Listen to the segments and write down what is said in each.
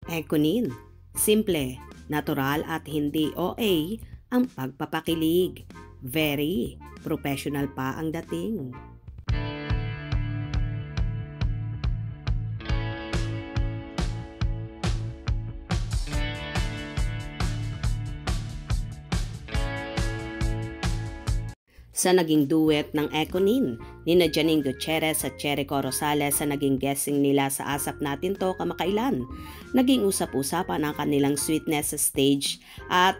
Ekunin, simple, natural at hindi OA ang pagpapakilig. Very professional pa ang dating. Sa naging duet ng Ekunin ni Janine Gutierrez at Jericho Rosales sa naging guessing nila sa Asap Natin To kamakailan. Naging usap-usapan ang kanilang sweetness sa stage at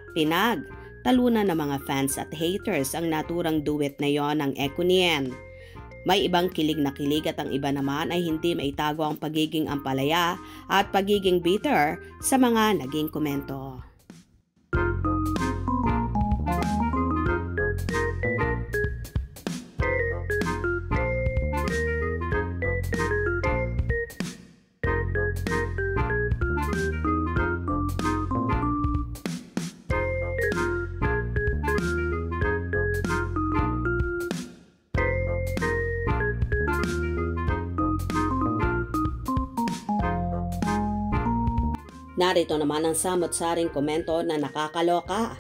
talunan ng mga fans at haters ang naturang duet na yon ng Ekunin. May ibang kilig na kilig at ang iba naman ay hindi maitago ang pagiging ampalaya at pagiging bitter sa mga naging komento. Narito naman ang samot-saring komento na nakakaloka.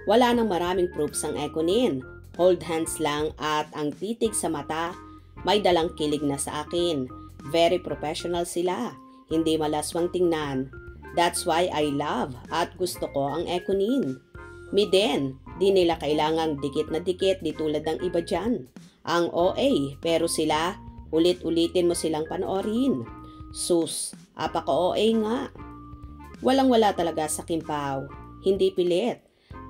Wala nang maraming proofs ang Ekunin. Hold hands lang at ang titig sa mata, may dalang kilig na sa akin. Very professional sila. Hindi malaswang tingnan. That's why I love at gusto ko ang Ekunin. Me din, di nila kailangang dikit na dikit di tulad ng iba dyan. Ang OA, pero sila, ulit-ulitin mo silang panoorin. Sus, apaka-OA nga. Walang-wala talaga sa Kimpaw, hindi pilit.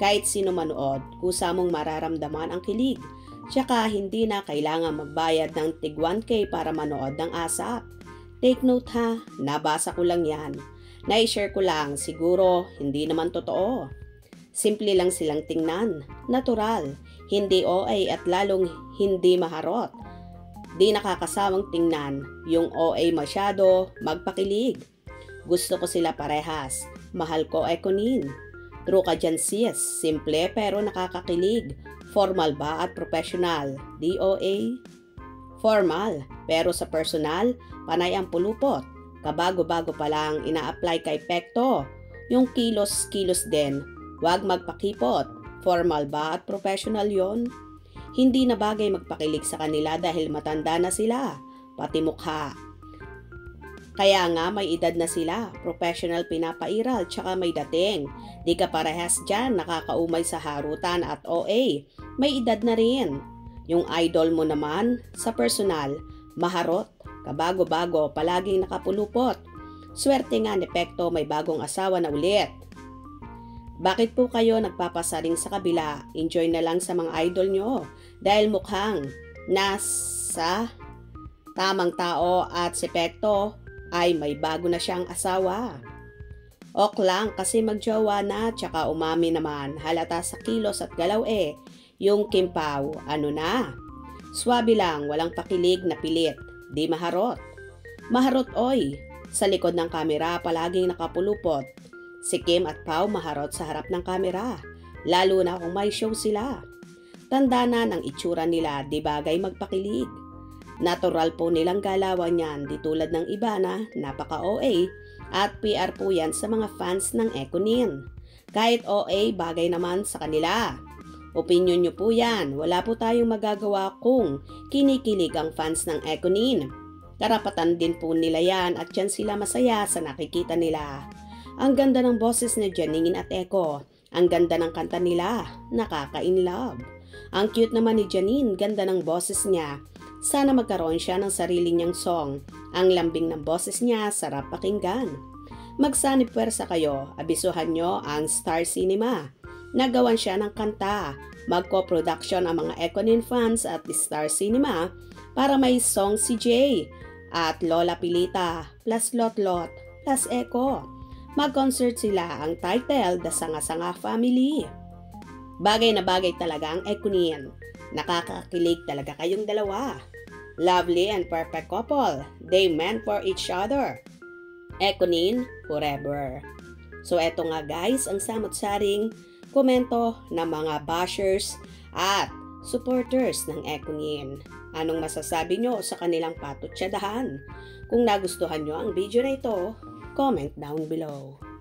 Kahit sino manood, kusa mong mararamdaman ang kilig. Tsaka hindi na kailangan magbayad ng tig 1K para manood ng Asap. Take note ha, nabasa ko lang yan. Na-share ko lang, siguro hindi naman totoo. Simple lang silang tingnan, natural, hindi OA at lalong hindi maharot. Di nakakasawang tingnan, yung OA masyado, magpakilig. Gusto ko sila parehas. Mahal ko Ekunin. True ka dyan sis. Simple pero nakakakilig. Formal ba at professional? DOA? Formal. Pero sa personal, panay ang pulupot. Kabago-bago pa lang ina-apply kay Pekto. Yung kilos-kilos din. Huwag magpakipot. Formal ba at professional yon? Hindi na bagay magpakilig sa kanila dahil matanda na sila. Pati mukha. Kaya nga may edad na sila, professional pinapairal, tsaka may dating. Di ka parehas dyan, nakakaumay sa harutan at OA. May edad na rin. Yung idol mo naman, sa personal, maharot, kabago-bago, palaging nakapulupot. Swerte nga ni Pekto may bagong asawa na ulit. Bakit po kayo nagpapasaring sa kabila? Enjoy na lang sa mga idol nyo. Dahil mukhang nasa tamang tao at si Pekto ay may bago na siyang asawa. Ok lang kasi magjowa na tsaka umami naman halata sa kilos at galaw yung Kimpaw, ano na? Swabe lang, walang pakilig na pilit, di maharot. Maharot oy, sa likod ng kamera palaging nakapulupot. Si Kim at Pau maharot sa harap ng kamera, lalo na kung may show sila. Tanda na ng itsura nila, di bagay magpakilig. Natural po nilang galawan yan, di tulad ng iba na napaka-OA at PR po yan sa mga fans ng Ekunin. Kahit OA, bagay naman sa kanila. Opinyon nyo po yan, wala po tayong magagawa kung kinikilig ang fans ng Ekunin. Karapatan din po nila yan at yan sila masaya sa nakikita nila. Ang ganda ng boses ni Janine at Eko, ang ganda ng kanta nila, nakaka-inlove. Ang cute naman ni Janine, ganda ng boses niya. Sana magkaroon siya ng sarili niyang song. Ang lambing ng boses niya, sarap pakinggan. Magsanib pwersa kayo, abisuhan nyo ang Star Cinema. Nagawan siya ng kanta. Magko-production ang mga Ekunin fans at Star Cinema para may song si Jay at Lola Pilita plus Lotlot plus Eko. Mag-concert sila, ang title, The Sanga-Sanga Family. Bagay na bagay talaga ang Ekunin. Nakakakilig talaga kayong dalawa. Lovely and perfect couple. They meant for each other. Ekunin forever. So eto nga guys, ang samot-saring komento ng mga bashers at supporters ng Ekunin. Anong masasabi nyo sa kanilang patutsadahan? Kung nagustuhan nyo ang video na ito, Comment down below.